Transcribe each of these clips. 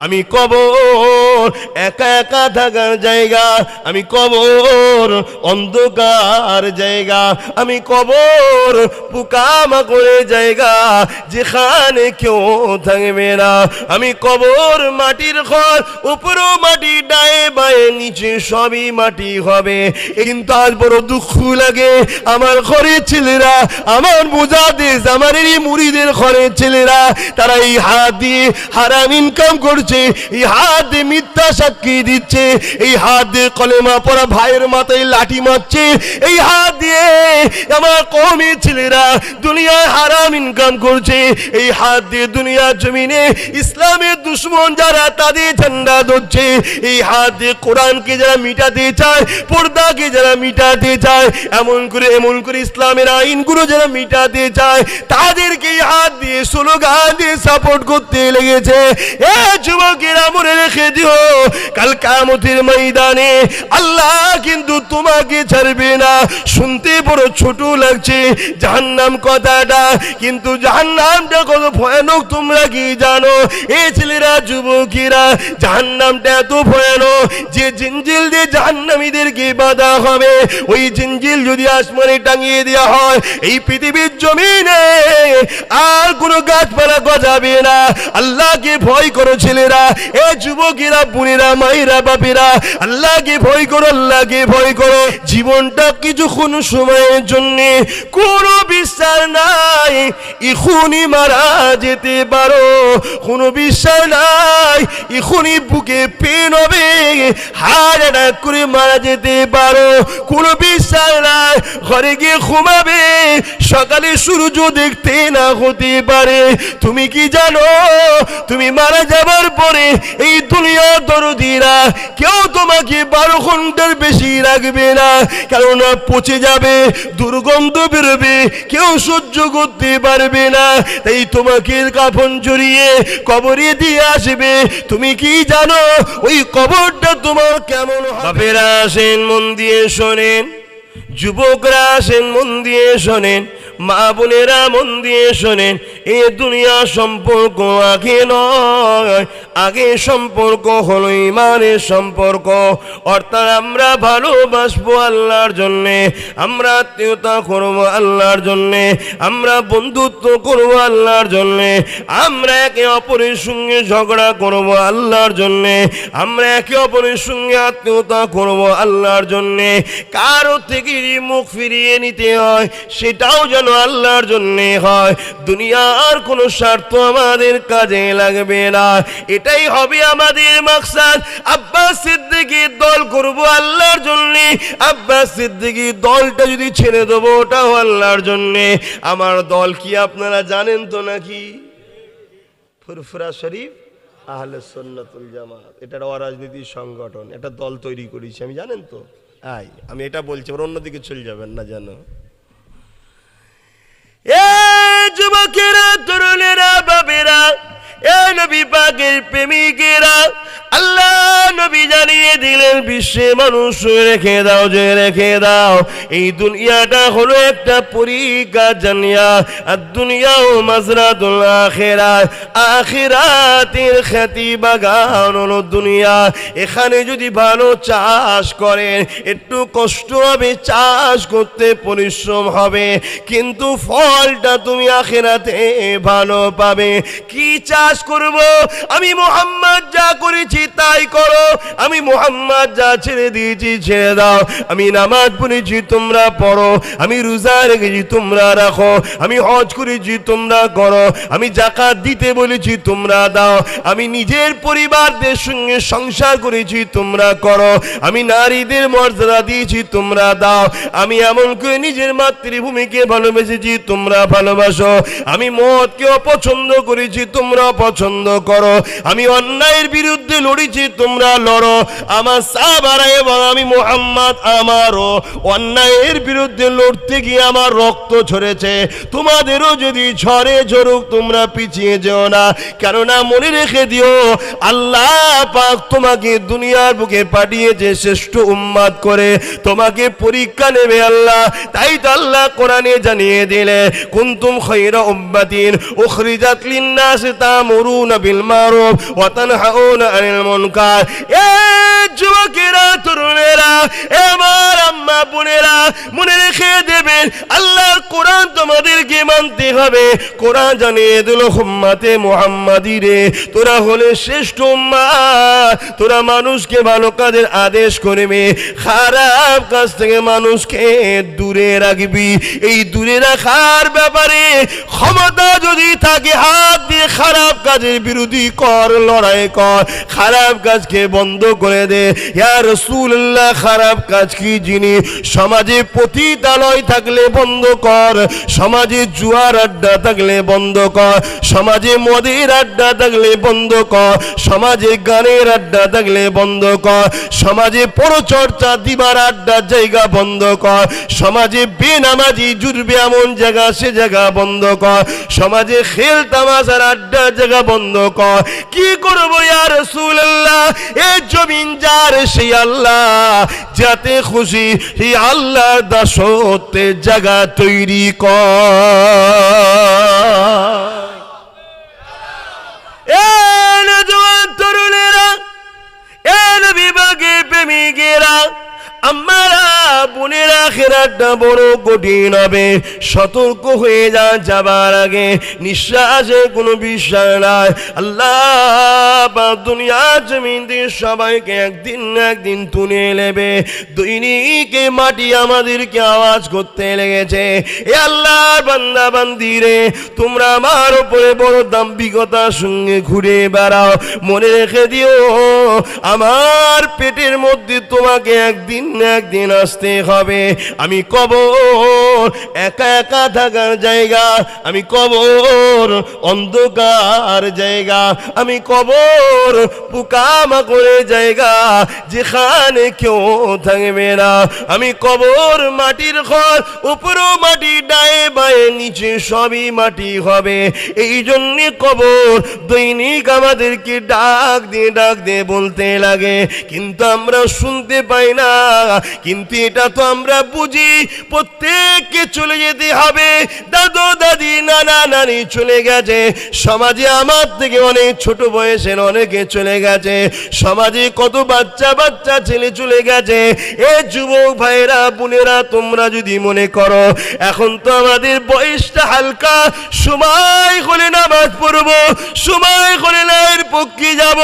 আমি কবর একা একা থাকার জায়গা, আমি কবর অন্ধকার জায়গা, আমি কবর পোকামাকড়ের জায়গা যেখানে কেউ থাকবে না। আমি কবর মাটির ঘর, উপরও মাটি, ডায়ে বায়ে নিচে সবই মাটি হবে। কিন্তু আজ বড় দুঃখ লাগে, আমার ঘরের ছেলেরা, আমার মুজাদ্দিদ জামানের মুরিদের ঘরের ছেলেরা, তারা এই হাত দিয়ে হারাম ইনকাম করছে, এই হাত দিয়ে মিথ্যা সাক্ষী দিচ্ছে, এই হাত দিয়ে কলেমা পড়া ভাইয়ের মাথায় লাঠি মারছে, এই হাত দিয়ে আমার কওমের ছেলেরা দুনিয়ায় হারাম ইনকাম করছে, এই হাত দিয়ে দুনিয়ার জমিনে ইসলামের দুশ্মন যারা তাদের ঝান্ডা ধরছে, এই হাত দিয়ে কোরআনকে যারা মিটাতে চায়, পর্দাকে যারা মিটাতে চায়, এমন করে ইসলামের আইনগুলো যারা মিটাতে চায়, তাদেরকে এই হাত দিয়ে স্লোগান দিয়ে সাপোর্ট করতে লেগেছে। এ যুবকেরা মনে রেখে দিও, কাল কিয়ামতের ময়দানে আল্লাহ কিন্তু তোমাকে ছাড়বে না। শুনতে বড় ছোট লাগছে জাহান্নাম কথাটা, কিন্তু জাহান্নামটা কত ভয়ানক তোমরা কি জানো? এই ছেলেরা, যুবকেরা, জাহান্নামটা এত ভয়ানক যে জিঞ্জিল দিয়ে জাহান্নামীদেরকে বাঁধা হবে, ওই জিঞ্জিল যদি আসমানে টাঙিয়ে দেওয়া হয়, এই পৃথিবীর জমিনে আর কোনো গাছপালা গজাবে না। আল্লাহকে ভয় করো ছেলেরা, এ যুবকেরা, বোনেরা, মায়েরা, বাপেরা, আল্লাহকে ভয় করো, আল্লাহকে ভয় করো। জীবনটা কিছুক্ষণ সময়ের জন্য, কোনো বিশ্বাস নাই এখনই মারা যেতে পারো, কোনো বিশ্বাস নাই এখনই বুকে পেন হবে, হার্ট অ্যাটাক করে মারা যেতে পারো, কোনো বিশ্বাস নাই ঘরে গিয়ে ঘুমাবে, সকালে সূর্য দেখতে না হতে পারে। তুমি কি জানো, তুমি মারা যাবার পরে এই দুনিয়ার দরদিরা কেউ তোমাকে 12 ঘন্টার বেশি রাখবে না, কেননা পচে যাবে, দুর্গন্ধ বেরোবে, কেউ সহ্য করতে পারবে না। তাই তোমাকে কাফন জড়িয়ে কবরে দিয়ে আসবে। তুমি কি জানো ওই কবরটা তোমার কেমন হবে? বাপেরা আসেন, মন দিয়ে শোনেন, যুবকরা আসেন, মন দিয়ে শোনেন, মা বোনেরা মন দিয়ে শোনেন। এ দুনিয়া সম্পর্ক আগে নয়, আগে সম্পর্ক হলো ইমানের সম্পর্ক। অর্থাৎ আমরা ভালোবাসবো আল্লাহর জন্যে, আমরা আত্মীয়তা করবো আল্লাহর জন্যে, আমরা বন্ধুত্ব করবো আল্লাহর জন্যে, আমরা একে অপরের সঙ্গে ঝগড়া করবো আল্লাহর জন্যে, আমরা একে অপরের সঙ্গে আত্মীয়তা করবো আল্লাহর জন্যে। কারো থেকে মুখ ফিরিয়ে নিতে হয়, সেটাও যেন আল্লাহর জন্যে হয়। দুনিয়ার কোনো স্বার্থ আমাদের কাজে লাগবে না, এটাই হবে আমাদের মাকসাদ। আব্বাস সিদ্দিকীর দল করব আল্লাহর জন্যে, আব্বাস সিদ্দিকীর দলটা যদি ছেড়ে দেবো ওটাও আল্লাহর জন্যে। আমার দল কি আপনারা জানেন তো নাকি? ফুরফুরা শরীফ আহলে সুন্নাতুল জামাত, এটা অরাজনীতির সংগঠন, এটা দল তৈরি করেছি আমি, জানেন তো? আমি এটা বলছি, ওর অন্যদিকে চলে যাবেন না জানো। এ যুবকেরা, তরুণেরা, বাবেরা, এ নবী পাকের প্রেমিকেরা, আল্লাহ নবী জানিয়ে দিলেন বিশ্বে মানুষ রেখে দাও, যে রেখে দাও, এই দুনিয়াটা হলো একটা পরীক্ষা জানিয়া, আর দুনিয়াও মাজরাতুল আখিরাত, আখিরাতের খ্যাতি বাগান হলো দুনিয়া। এখানে যদি ভালো চাষ করেন একটু কষ্ট হবে, চাষ করতে পরিশ্রম হবে, কিন্তু ফলটা তুমি আখিরাতে ভালো পাবে। কি চাষ করব? আমি মুহাম্মদ যা করেছি তাই করো, আমি মুহাম্মদ যা ছেড়ে দিয়েছি ছেড়ে দাও, আমি নামাজ পড়েছি তোমরা পড়ো, আমি রোজা রেখেছি তোমরা রাখো, আমি হজ করেছি তোমরা করো, আমি যাকাত দিতে বলেছি তোমরা দাও, আমি নিজের পরিবারদের সঙ্গে সংসার করেছি তোমরা করো, আমি নারীদের মর্যাদা দিয়েছি তোমরা দাও, আমি এমন করে নিজের মাতৃভূমিকে ভালোবেসেছি তোমরা ভালোবাসো, আমি মদকে অপছন্দ করেছি তোমরা পছন্দ করো, আমি অন্যায়ের বিরুদ্ধে লড়েছি তোমরা লড়ো। আমার সাহাবারা এবং আমি মুহাম্মদ আমারও অন্যায়ের বিরুদ্ধে লড়তে গিয়ে আমার রক্ত ঝরেছে, তোমাদেরও যদি ঝরে ঝরুক, তোমরা পিছিয়ে যেও না। কেননা মনে রেখে দিও, আল্লাহ পাক তোমাকে দুনিয়ার বুকে পাঠিয়েছে শ্রেষ্ঠ উম্মত করে, তোমাকে পরীক্ষা নেবে আল্লাহ। তাই তো আল্লাহ কোরআনে জানিয়ে দিলে, কুনতুম খায়রা উম্মাতিন উখরিজাত লিন-নাস তা'মুরুনা বিল মারুফ ওয়া তানহাউনা আনিল মুনকার। এ যুবকেরা, তরুণেরা, আমার আম্মা বোনেরা, মনে রেখে দেবেন, আল্লাহর কোরআন তোমাদেরকে মানতে হবে। কোরআন জানিয়ে দিল, উম্মতে মুহাম্মাদি রে, তোরা হলে শ্রেষ্ঠ উম্মাত, তোরা মানুষকে ভালো কাজের আদেশ করবি, খারাপ কাজ থেকে মানুষকে দূরে রাখবি। এই দূরে রাখার ব্যাপারে ক্ষমতা যদি থাকে, হাত দিয়ে খারাপ কাজের বিরোধী কর, লড়াই কর, খারাপ কাজকে বন্ধ করে দে। ইয়া রাসূলুল্লাহ, খারাপ কাজ কি জিনিস? সমাজে পতিতালয় থাকলে বন্ধ কর, সমাজে জুয়ার আড্ডা থাকলে বন্ধ কর, সমাজে মদের আড্ডা থাকলে বন্ধ কর, সমাজে গানের আড্ডা থাকলে বন্ধ কর, সমাজে পরচর্চা দিবার আড্ডার জায়গা বন্ধ কর, সমাজে বেনামাজি জুড়বে এমন জায়গা সে জায়গা বন্ধ কর, সমাজে খেল তামাশার আড্ডার জায়গা বন্ধ কর। কি করবো ইয়া রাসূলুল্লাহ? এই জমিন যার, সেই আল্লাহ যাতে খুশি সেই আল্লাহর দাসত্বের জায়গা তৈরি কর। এ নওজোয়ান তরুণেরা, এ নবী পাকের প্রেমিকেরা, আমারা বোনেরা, আখিরাতটা বড় কঠিন হবে। সতর্ক হয়ে যাবার আগে নিঃশ্বাসে কোনো বিশ্বাস নাই। আল্লাহ পাক দুনিয়ার জমিন দিয়ে সবাইকে একদিন না একদিন তুলে নেবে। দৈনিক মাটি আমাদেরকে আওয়াজ করতে লেগেছে, এ আল্লাহর বান্দা বান্দি রে, তোমরা আমার উপরে বড় দাম্ভিকতার সঙ্গে ঘুরে বেড়াও। মনে রেখে দিও, আমার পেটের মধ্যে তোমাকে একদিন একদিন আসতে হবে। আমি কবর একা একা থাকার জায়গা, আমি কবর অন্ধকার জায়গা, আমি কবর পোকামাকড়ের জায়গা, যেখানে কেউ থাকবে না। আমি কবর মাটির ঘর, উপরও মাটি, ডায়ে বায়ে নিচে সবই মাটি হবে। এই জন্যে কবর দৈনিক আমাদেরকে ডাক দিয়ে বলতে লাগে, কিন্তু আমরা শুনতে পাই না। কিন্তু এটা তো আমরা বুঝি, প্রত্যেককে চলে যেতে হবে। দাদু দাদি নানা নানি চলে গেছে, সমাজে আমার থেকে অনেক ছোট বয়সের অনেকে চলে গেছে, সমাজে কত বাচ্চা বাচ্চা ছেলে চলে গেছে। এ যুবক ভাইরা বোনেরা, তোমরা যদি মনে করো এখন তো আমাদের বয়সটা হালকা, সময় হলে নামাজ পড়বো, সময় হলে নায়ের পক্ষে যাব,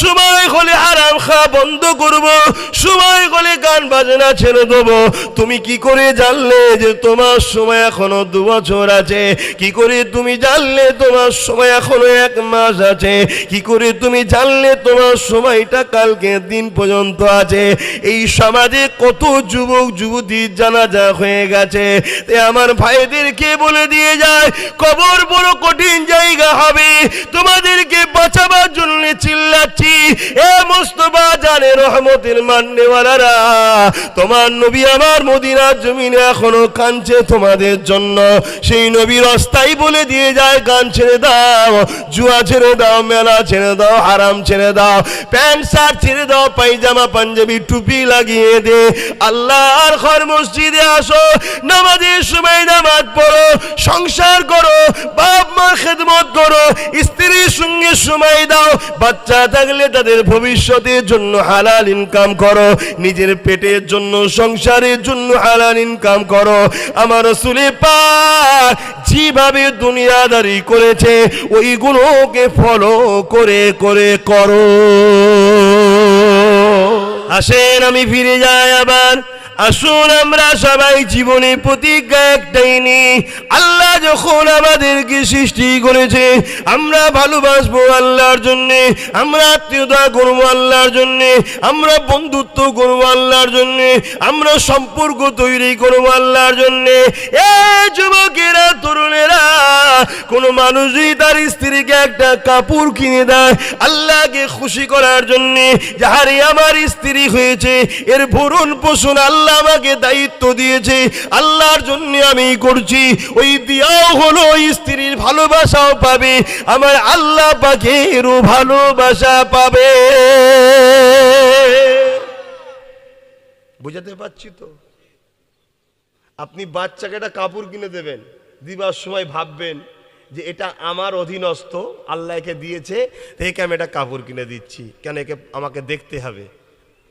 সময় হলে হারাম খাওয়া বন্ধ করবো, সময় হলে গান বাজনা ছেড়ে দেবো, তুমি কি করে জানলে যে তোমার সময় এখনো 2 বছর আছে? কি করে তুমি জানলে তোমার সময় এখনো 1 মাস আছে? কি করে তুমি জানলে তোমার সময়টা কালকে দিন পর্যন্ত আছে? এই সমাজে কত যুবক যুবতী জানাজা হয়ে গেছে। আমার ভাইদেরকে বলে দিয়ে যায়, কবর বড় কঠিন জায়গা হবে, তোমাদেরকে বাঁচাবার জন্য চিল্লাচ্ছি। এ মুস্তাফা জানে রহমতের মাননেওয়ালারা, তোমার নবী আমার মদিনার জমিনে এখনো কাঁদছে তোমাদের জন্য। সেই নবীর রাস্তায় বলে দিয়ে যায়, গান ছেড়ে দাও, জুয়া ছেড়ে দাও, মেলা ছেড়ে দাও, হারাম ছেড়ে দাও, প্যান্ট শার্ট ছেড়ে দাও, পায়জামা পাঞ্জাবি টুপি লাগিয়ে দে, আল্লাহর ঘর মসজিদে আসো, নামাজের সময় নামাজ পড়ো, সংসার করো, বাপ মার খেদমত করো, স্ত্রীর সঙ্গে সময় দাও, বাচ্চা থাকলে তাদের ভবিষ্যতের জন্য হালাল ইনকাম করো, নিজের পেটের জন্য সংসারের জন্য হালাল ইনকাম করো। আমার রাসূল পাক যেভাবে দুনিয়াদারি করেছে ওইগুলোকে ফলো করে করে করো। আসেন আমি ফিরে যাই আবার আসুন আমরা সবাই জীবনে প্রতিজ্ঞা একটাই নিই, আল্লাহ যখন আমাদেরকে সৃষ্টি করেছে আমরা ভালোবাসবো আল্লাহর জন্যে, আমরা আত্মীয়তা করবো আল্লাহর জন্যে, আমরা বন্ধুত্ব করবো আল্লাহর জন্যে, আমরা সম্পর্ক তৈরি করবো আল্লাহর জন্যে। এ যুবকেরা, তরুণেরা, কোন মানুষ যদি তার স্ত্রীকে একটা কাপড় কিনে দেয় আল্লাহকে খুশি করার জন্যে, যাহারে আমার স্ত্রী হয়েছে এর ভরণ পোষণ আল্লাহ আমাকে দায়িত্ব দিয়েছে, আল্লাহর জন্য আমি করছি, ওই দিয়াও হলো স্ত্রীর ভালোবাসাও পাবে, আমার আল্লাহ পাকেরও ভালোবাসা পাবে। বুঝাতে পারছি তো? আপনি বাচ্চাকে একটা কাপড় কিনে দেবেন, দিবার সময় ভাববেন যে এটা আমার অধীনস্থ, আল্লাহ একে দিয়েছে, একে আমি একটা কাপড় কিনে দিচ্ছি, কেন একে আমাকে দেখতে হবে,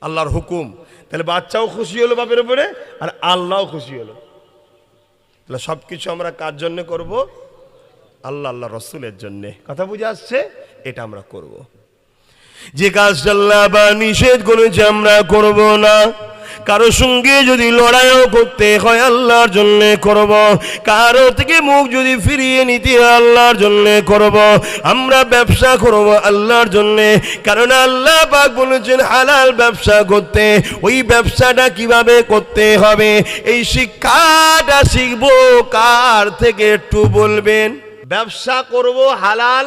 আল্লাহর হুকুম। তাহলে বাচ্চাও খুশি হলো বাপের উপরে, আর আল্লাহও খুশি হলো। তাহলে সব কিছু আমরা কার জন্য করব? আল্লাহ আল্লাহ রসুলের জন্যে। কথা বুঝে আসছে? এটা আমরা করব। যে কাজটা আল্লাহ বা নিষেধ করেছে আমরা করব না। কারো সঙ্গে যদি লড়াইও করতে হয় আল্লাহর জন্য করব, কারো থেকে মুখ যদি ফিরিয়ে নিতে হয় আল্লাহর জন্য করব। আমরা ব্যবসা করব আল্লাহর জন্য, কারণ আল্লাহ পাক বলেছেন হালাল ব্যবসা করতে। ওই ব্যবসাটা কিভাবে করতে হবে এই শিক্ষাটা শিখবো কার থেকে একটু বলবেন? ব্যবসা করব হালাল,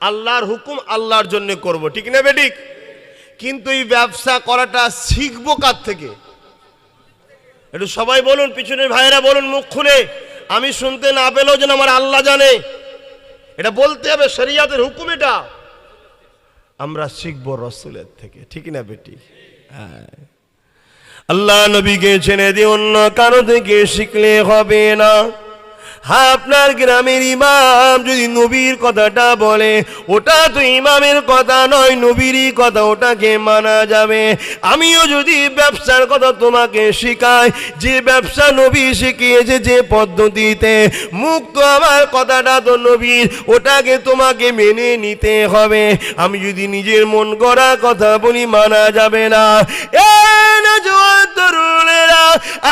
আল্লাহর হুকুম আল্লাহর জন্য করব, ঠিক না বেঠিক? কিন্তু এই ব্যবসা করাটা শিখবো কার থেকে? একটু সবাই বলুন, পিছনের ভাইয়েরা বলুন মুখ খুলে, আমি শুনতে না পেলেও যেন আমার আল্লাহ জানে, এটা বলতে হবে, শরিয়াতের হুকুম এটা। আমরা শিখবো রসুলের থেকে, ঠিক না বেটি? হ্যাঁ, আল্লাহ নবীকে ছেড়ে দিয়ে অন্য কারো থেকে শিখলে হবে না। হ্যাঁ, আপনার গ্রামের ইমাম যদি নবীর কথাটা বলে, ওটা তো ইমামের কথা নয়, নবীরই কথা, ওটাকে মানা যাবে। আমিও যদি ব্যবসার কথা তোমাকে শিখাই, যে ব্যবসা নবী শিখিয়েছে যে পদ্ধতিতে, মুক্ত আমার কথাটা তো নবীর, ওটাকে তোমাকে মেনে নিতে হবে। আমি যদি নিজের মন গড়া কথা বলি মানা যাবে না। তরুণেরা,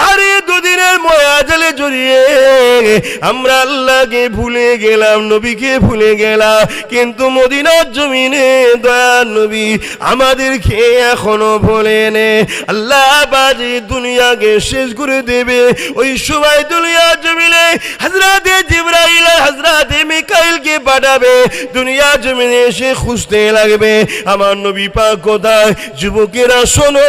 আরে দুদিনের ময়া জলে জড়িয়ে আমরা আল্লাহকে ভুলে গেলাম, নবীকে ভুলে গেলাম, কিন্তু মদিনার জমিনে দয়ার নবী আমাদেরকে এখনো ভোলেনে। আল্লাহ বাজি দুনিয়াকে শেষ করে দেবে, ওই সময় দুনিয়ার জমিনে হযরতে জিবরাইল আর হযরতে মিকাইলকে পাঠাবে, দুনিয়ার জমিনে এসে খুঁজতে লাগবে আমার নবী পাক কোথায়। যুবকেরা শোনো,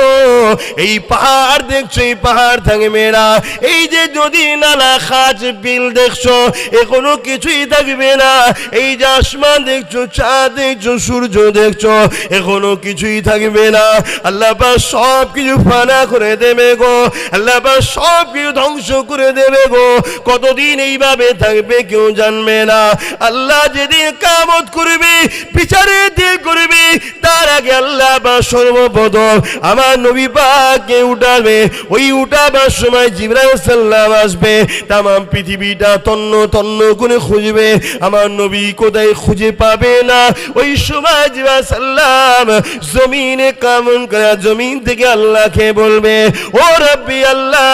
এই পাহাড় দেখছো, এই পাহাড় থাকবে না, এই যে নদী নালা খাজ বিল দেখছো, এখনো কিছুই থাকবে না। এই যে আসমান দেখছো, চাঁদ দেখছো, সূর্য দেখছো, এখনো কিছুই থাকবে না। আল্লাহ পাক সব কিছু ফানা করে দেবে গো, আল্লাহ পাক সব কিছু ধ্বংস করে দেবে গো। কতদিন এইভাবে থাকবে কেউ জানবে না। আল্লাহ যেদিন কিয়ামত করবে, বিচারের দিন করবে, তার আগে আল্লাহ পাক সর্বপ্রথম আমার নবী পাককে উঠাবে। ওই উঠাবার সময় জিবরাইল সাল্লাম আসবে, তামাম পৃথিবীটা তন্ন তন্ন করে খুঁজবে, আমার নবী কোথায় খুঁজে পাবে না। ওই সময় জিবরাইল সাল্লাম জমিনে কামন করে জমিন থেকে আল্লাহকে বলবে, ও রব্বি আল্লাহ,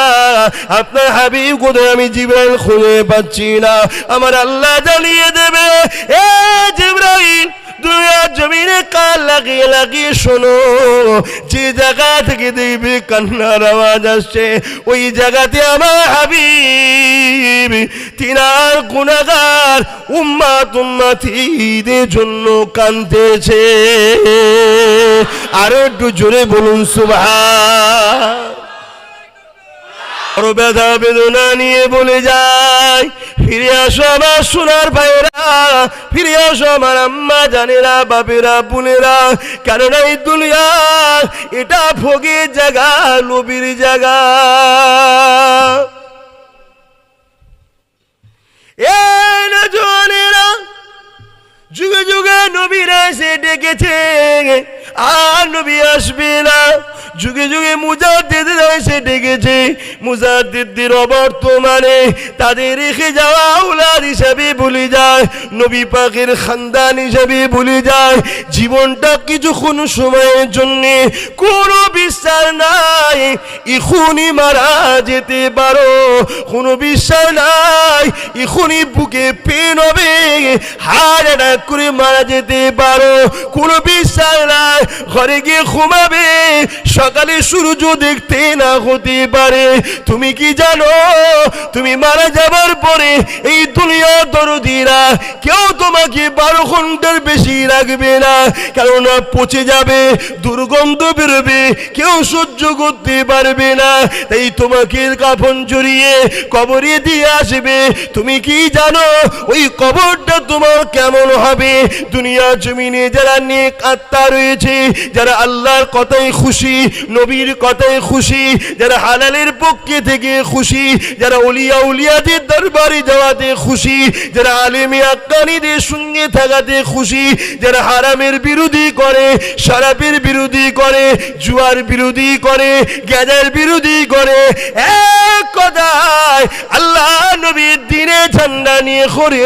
আপনার হাবিব কোথায়, আমি জিবরাইল খুঁজে পাচ্ছি না। আমার আল্লাহ জানিয়ে দেবে, এ জিবরাইল, দুনিয়ার জমিনে কান লাগিয়ে লাগিয়ে শোনো, যে জায়গা থেকে দেখবে কান্নার আওয়াজ আসছে, ওই জায়গাতে আমার হাবিব তিনার গুনাহগার উম্মত উম্মতীদের জন্য কাঁদতেছে। আরো একটু জোরে বলুন সুবহান। ব্যথা বেদনা নিয়ে বলে যায়, ফিরে আসো আমার সোনার ভাইয়েরা, ফিরে আসো আমার আম্মা জানেরা, বাপেরা, বোনেরা, কারণ এই দুনিয়া এটা ভোগের জায়গা, নবীর জায়গা। এই নজনেরা, যুগে যুগে নবীরা এসে ডেকেছে, আর নবী আসবে না। যুগে যুগে মুজাদ্দিদরা এসে ডেকেছে, মুজাদ্দিদদের অবর্তমানে তাদের রেখে যাওয়া আওলাদ হিসাবে ভুলে যায়, নবী পাকের খানদান হিসাবে ভুলে যায়। জীবনটা কিছুক্ষণ সময়ের জন্য কোনো বিশ্বাস নাই এখনই মারা যেতে পারো, কোনো বিশ্বাস নাই এখনই বুকে পেন হবে, হার্ট অ্যাটাক করে মারা যেতে পারো, কোনো বিশ্বাস নাই ঘরে গিয়ে ঘুমাবে, সকালে সূর্য দেখতে না হতে পারে। তুমি কি জানো তুমি মারা যাবার পরে এই দুনিয়ার দরদিরা কেউ তোমাকে 12 ঘন্টার বেশি রাখবে না, কেননা পচে যাবে, দুর্গন্ধ বেরোবে, কেউ সহ্য করতে পারবে না। তাই তোমাকে কাফন জড়িয়ে কবরে দিয়ে আসবে। তুমি কি জানো ওই কবরটা তোমার কেমন হবে? দুনিয়া জমিনে যারা নেক আত্মা রয়েছে, যারা আল্লাহর কথায় খুশি, নবীর কথায় খুশি, যারা হালালের পক্ষে থেকে খুশি, যারা ওলিয়া উলিয়াদের দরবারে যাওয়াতে খুশি, যারা আলেমে আক্কানিদের সঙ্গে থাকাতে খুশি, যারা হারামের বিরোধী করে, শরাবের বিরোধী করে, জুয়ার বিরোধী করে, গাঁজার বিরোধী করে, এক কথায় আল্লাহ নবীর দিনে ঝান্ডা নিয়ে করে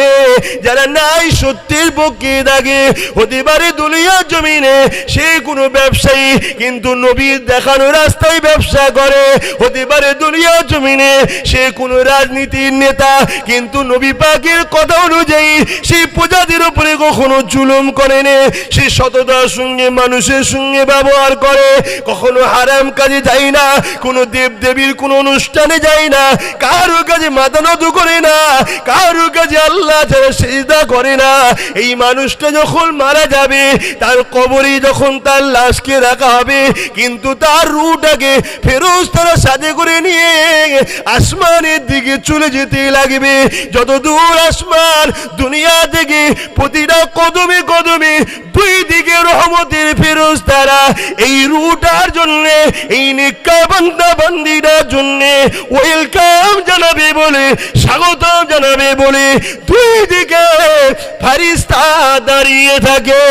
যারা নাই সত্যের পক্ষে দাগে, হতে পারে দুনিয়ার জমিনে সে কোনো ব্যবসায়ী কিন্তু নবীর দেখানো রাস্তায় ব্যবসা করে, হতে পারে দুনিয়ার জমিনে সে কোনো রাজনীতির নেতা কিন্তু নবী পাকের কথা অনুযায়ী সেই প্রজাতির উপরে কখনো জুলুম করে না, সে সততার সঙ্গে মানুষের সঙ্গে ব্যবহার করে, কখনো হারাম কাজে যায় না, কোনো দেব দেবীর কোনো অনুষ্ঠানে যায় না, কারো কাজে মাথা নত করে না, কারো কাজে আল্লাহ ছাড়া সিজদা করে না। এই মানুষটা যখন মারা যাবে তার কবরে যখন তার লাশকে রাখা হবে, কিন্তু তার রূহটাকে ফেরেশতারা সাথে করে নিয়ে আসমানের দিকে চলে যেতে লাগবে। যত দূর আসমান দুনিয়া থেকে প্রতিটা কদমে কদমে দুই দিকে রহমতের ফেরেশতারা এই রূহটার জন্য, এই নেককার বান্দা বান্দীটার জন্য ওয়েলকাম জানাবে বলে, স্বাগতম জানাবে বলে দুই দিকে ফেরেশতা দাঁড়িয়ে থাকে।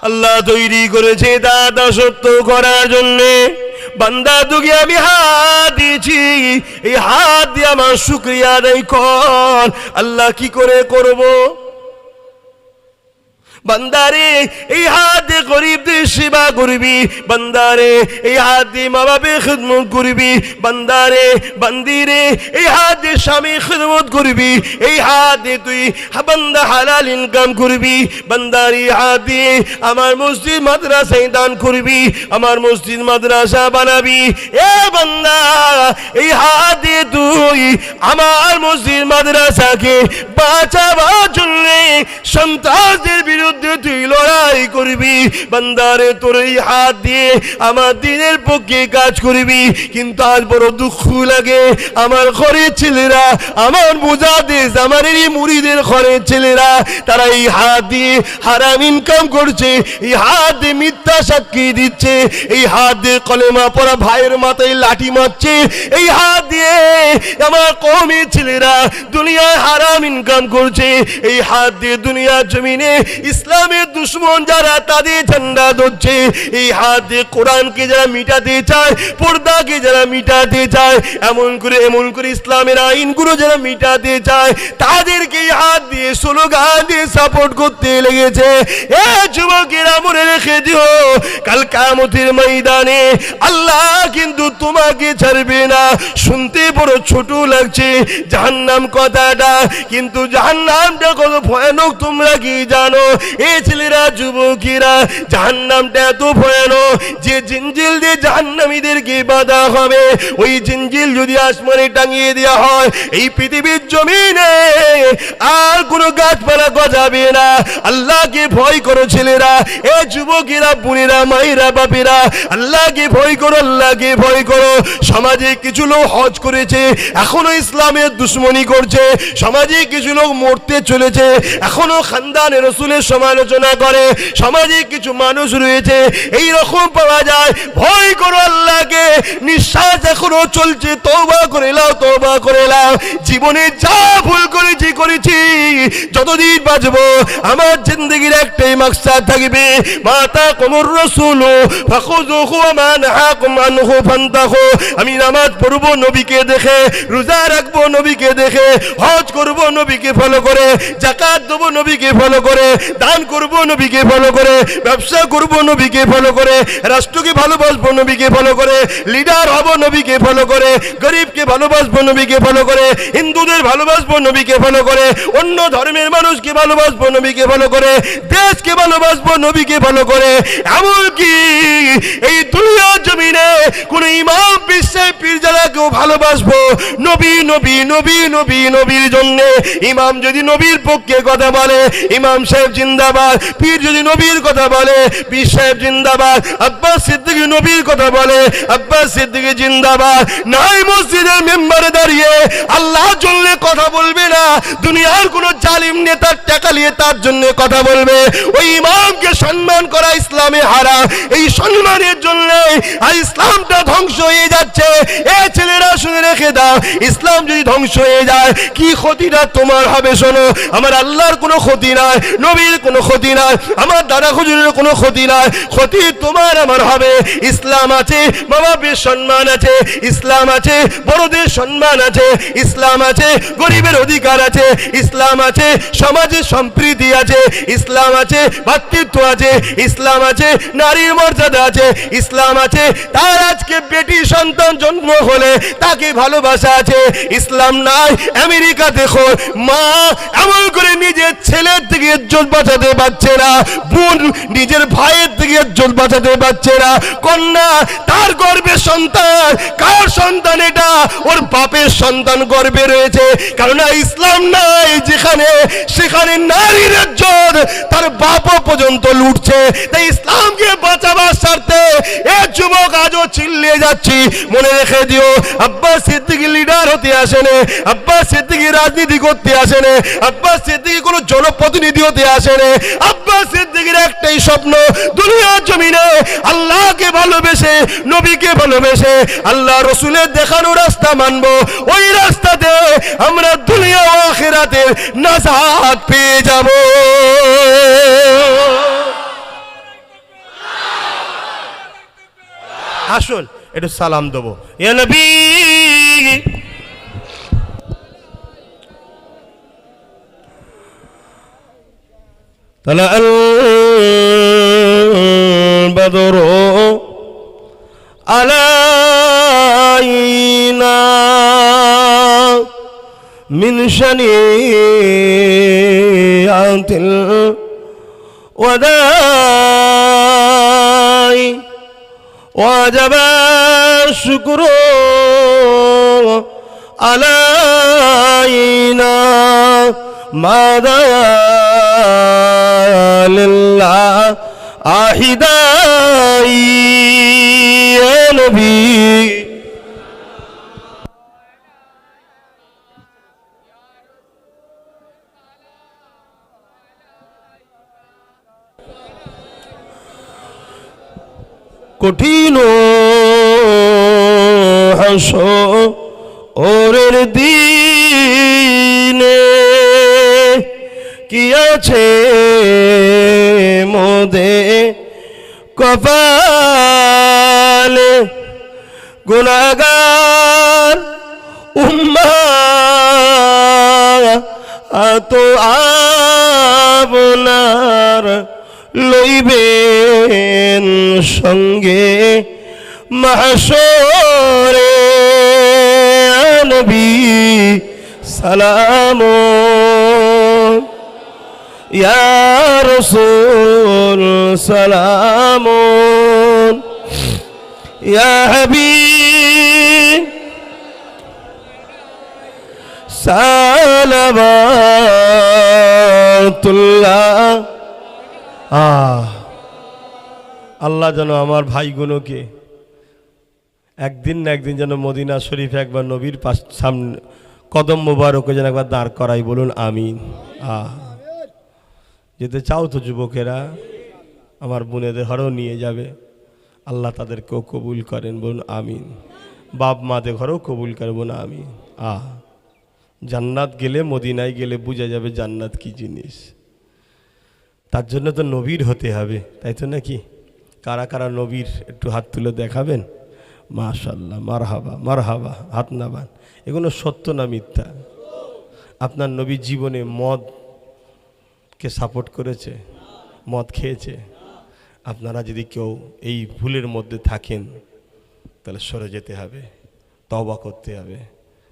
আল্লাহ তৈরি করেছে তা দাসত্ব করার জন্য। বান্দা তোকে আমি হাত দিয়েছি, এই হাত দিয়ে আমার শুকরিয়া আদায় কর। আল্লাহ কি করে করব? বান্দারে এই হাত দিয়ে গরিবদের সেবা করবি, বান্দারে এই হাত দিয়ে মা বাপের খিদমত করবি, বান্দারে বান্দিরে এই হাত দিয়ে স্বামীর খিদমত করবি, এই হাত দিয়ে তুই বান্দা হালাল ইনকাম করবি, বান্দার এই হাত দিয়ে আমার মসজিদ মাদ্রাসায় দান করবি, আমার মসজিদ মাদ্রাসা বানাবি। এ বান্দা এই হাত দিয়ে তুই আমার মসজিদ মাদ্রাসাকে বাঁচাবার জন্য সন্ত্রাসদের বিরুদ্ধে তুই লড়াই করবি। বান্দারে তোর এই হাত দিয়ে আমার দিনের পক্ষে কাজ করবি। কিন্তু আজ বড় দুঃখ লাগে, আমার ঘরের ছেলেরা, আমার মুজাদ্দিদ আমার এই মুরিদের ঘরের ছেলেরা, তারা এই হাত দিয়ে হারাম ইনকাম করছে, এই হাত দিয়ে মিথ্যা সাক্ষী দিচ্ছে, এই হাত দিয়ে কলেমা পড়া ভাইয়ের মাথায় লাঠি মারছে, এই হাত দিয়ে আমার কওমের ছেলেরা দুনিয়ায় হারাম ইনকাম করছে, এই হাত দিয়ে দুনিয়ার জমিনে ইসলামের দুশ্মন যারা তাদের ঝান্ডা ধরছে, এই হাত দিয়ে কোরআনকে যারা মিটাতে চায়, পর্দাকে যারা মিটাতে চায়, এমন করে ইসলামের আইনগুলো যারা মিটাতে চায়, তাদেরকে এই হাত দিয়ে স্লোগান দিয়ে সাপোর্ট করতে লেগেছে। এ যুবকেরা মনে রেখে দিও, কাল কিয়ামতের ময়দানে আল্লাহ কিন্তু তোমাকে ছাড়বে না। শুনতে বড় ছোট লাগছে জাহান্নাম কথাটা, কিন্তু জাহান্নামটা কত ভয়ানক তোমরা কি জানো? এই ছেলেরা যুবকেরা, জাহান্নামটা এত ভয়ানক যে জিঞ্জিল দিয়ে জাহান্নামীদেরকে বাঁধা হবে, ওই জিঞ্জিল যদি আসমানে টাঙিয়ে দেওয়া হয়, এই পৃথিবীর জমিনে আর কোনো গাছপালা গজাবে না। আল্লাহকে ভয় করো ছেলেরা, এ যুবকেরা, বোনেরা, মায়েরা, বাপেরা, আল্লাহকে ভয় করো, আল্লাহকে ভয় করো। সমাজে কিছু লোক হজ করেছে, এখনো ইসলামের দুশ্মনী করছে, সমাজে কিছু লোক মরতে চলেছে, এখনো খানদানে রাসূলের সমালোচনা করে। সমাজে কিছু মানুষ রয়েছে এই রকম পাওয়া যায়, ভয় করো আল্লাহকে, নিঃশ্বাস এখনো চলছে, তওবা করে নাও, তওবা করে নাও। জীবনে যা ভুল করেছি, যতদিন বাঁচবো আমার জিন্দেগির একটাই মাকসাদ থাকবে, মাতা কুমুর রাসূল ফাখুযুহু ওয়া মা নাহাকুম আনহু ফান্তাহু। আমি নামাজ পড়বো নবীকে দেখে, রোজা রাখবো নবীকে দেখে, হজ করবো নবীকে ফলো করে, যাকাত দেবো নবীকে ফলো করে, দান করবো নবীকে ফলো করে, ব্যবসা করবো নবীকে ফলো করে, রাষ্ট্রকে ভালোবাসবো নবীকে ফলো করে, লিডার হব নবীকে ফলো করে, গরিবকে ভালোবাসবো নবীকে ফলো করে, হিন্দুদের ভালোবাসবো নবীকে ফলো করে, অন্য ধর্মের মানুষকে ভালোবাসবো নবীকে ফলো করে, দেশকে ভালোবাসবো নবীকে ফলো করে। এমনকি এই দুনিয়ার জমিনে কোন ইমাম বিশ্বের পীরজাদাকেও ভালোবাসবো নবী নবী নবী নবী নবীর জন্য। ইমাম যদি নবীর পক্ষে কথা বলে ইমাম সাহেব জিন্দাবাদ, পীর যদি নবীর কথা বলে পীর সাহেব জিন্দাবাদ, আব্বাস সিদ্দিকী নবীর কথা বলে আব্বাস সিদ্দিকী জিন্দাবাদ। নাই মসজিদের মেম্বারে দাঁড়িয়ে আল্লাহ জন্য কথা বলবে না, দুনিয়ার কোন জালিম নেতার টাকা নিয়ে তার জন্য কথা বলবে। ওই ইমামকে সম্মান করা ইসলামে হারাম। এই সম্মানের জন্য আর ইসলামটা ধ্বংস হয়ে যাচ্ছে। এ ছেলেরা শুনে রেখে দাও, ইসলাম যদি ধ্বংস হয়ে যায় কি ক্ষতিটা তোমার হবে শোনো। আমার আল্লাহর কোনো ক্ষতি নাই, নবীর কোনো ক্ষতি নাই, আমার দাদা হুজুরের কোনো ক্ষতি নাই, ক্ষতি তোমার আমার হবে। ইসলাম আছে, মা বাপের সম্মান আছে, ইসলাম আছে, বড়দের সম্মান আছে, ইসলাম আছে, গরিবের অধিকার আছে, ইসলাম আছে, সমাজে সম্প্রীতি আছে, ইসলাম আছে, ভাতৃত্ব আছে, ইসলাম আছে, নারীর মর্যাদা আছে, ইসলাম আছে, তার আজকে বেটি সন্তান জন্ম হলে তাকে ভালোবাসা আছে। ইসলাম নাই। আমেরিকা দেখো, মা এমন করে নিজের ছেলের থেকে ইজ্জত বাঁচাতে পারছে না, বোন নিজের ভাইয়ের থেকে ইজ্জত বাঁচাতে পারছে না, কন্যা তার গর্ভের সন্তান, কার সন্তান এটা? ওর বাপের সন্তান গর্ভে রয়েছে। কারণ ইসলাম নাই যেখানে, সেখানে নারীর ইজ্জত তার বাপও পর্যন্ত লুটছে। তাই ইসলামকে বাঁচাবার স্বার্থে এ যুবক আজও চিল্লিয়ে যাচ্ছি। মনে রেখে দিও, আব্বাস সিদ্দিকী লিডার হতে আসেনি, আব্বাস সিদ্দিকী রাজনীতি করতে আসেনি, আব্বাস সিদ্দিকী কোনো জনপ্রতিনিধি হতে আসেনি। আব্বাস সিদ্দিকীর একটাই স্বপ্ন, দুনিয়ার জমিনে আল্লাহকে ভালোবেসে, নবীকে ভালোবেসে, আল্লাহ রসুলের দেখানো রাস্তা মানবো। ওই রাস্তাতে আমরা দুনিয়া ও আখিরাতের নাজাত পেয়ে যাব। আসুন একটু সালাম দেবো। ইয়া নবী طلع البدر علينا من شنيعة الوداع وجب الشكر علينا ماذا لله আহিদাই নবী। কঠিন হাসরের দিনে কি আছে মোদে কপালে, গুনাহগার উম্মাত আপনার লইবেন সঙ্গে মাহশরে। নবী সালাম ইয়া রাসূল সালাম ইয়া হাবিব সালাওয়াতুল্লাহ। আল্লাহ যেন আমার ভাইগুলোকে একদিন না একদিন যেন মদিনা শরীফ একবার নবীর পাশ সামনে কদম মোবারকে যেন একবার দাঁড় করাই, বলুন আমিন। যেতে চাও তো যুবকেরা? আমার বোনেদের ঘরেও নিয়ে যাবে, আল্লাহ তাদেরকেও কবুল করেন, বলুন আমিন। বাপ মাদের ঘরেও কবুল করবো না আমি। জান্নাত গেলে, মদিনায় গেলে বোঝা যাবে জান্নাত কি জিনিস। তার জন্য তো নবীর হতে হবে, তাই তো নাকি? কারা কারা নবীর একটু হাত তুলে দেখাবেন? মাশাআল্লাহ, মারহাবা মারহাবা, হাত নামান। এগুলো সত্য না মিথ্যা? আপনার নবী জীবনে মদকে সাপোর্ট করেছে? মদ খেয়েছে? আপনারা যদি কেউ এই ভুলের মধ্যে থাকেন তাহলে সরে যেতে হবে, তওবা করতে হবে,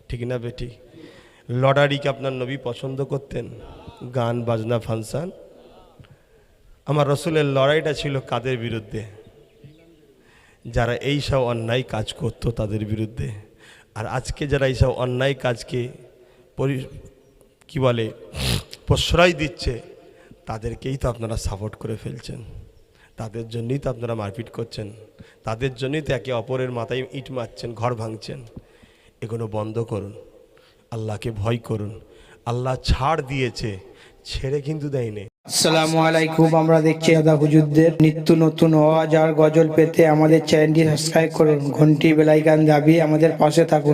ঠিক না বেটি? লটারিকে আপনার নবী পছন্দ করতেন? গান বাজনা ফাংশন? আমার রসুলের লড়াইটা ছিল কাদের বিরুদ্ধে? যারা এইসব অন্যায় কাজ করতো তাদের বিরুদ্ধে। আর আজকে যারা এইসব অন্যায় কাজকে কি বলে প্রশ্রয় দিচ্ছে, তাদেরকেই তো আপনারা সাপোর্ট করে ফেলছেন, তাদের জন্যই তো আপনারা মারপিট করছেন, তাদের জন্যই তো একে অপরের মাথায় ইট মারছেন, ঘর ভাঙছেন। এগুলো বন্ধ করুন, আল্লাহকে ভয় করুন। আল্লাহ ছাড় দিয়েছে, ছেড়ে কিন্তু দেয়নি। আসসালামু আলাইকুম। আমরা দেখছি দাদা হুজুরদের নিত্য নতুন ওয়াজ আর গজল পেতে আমাদের চ্যানেলটি সাবস্ক্রাইব করুন, ঘন্টি বেল আইকন দাবিয়ে আমাদের পাশে থাকুন।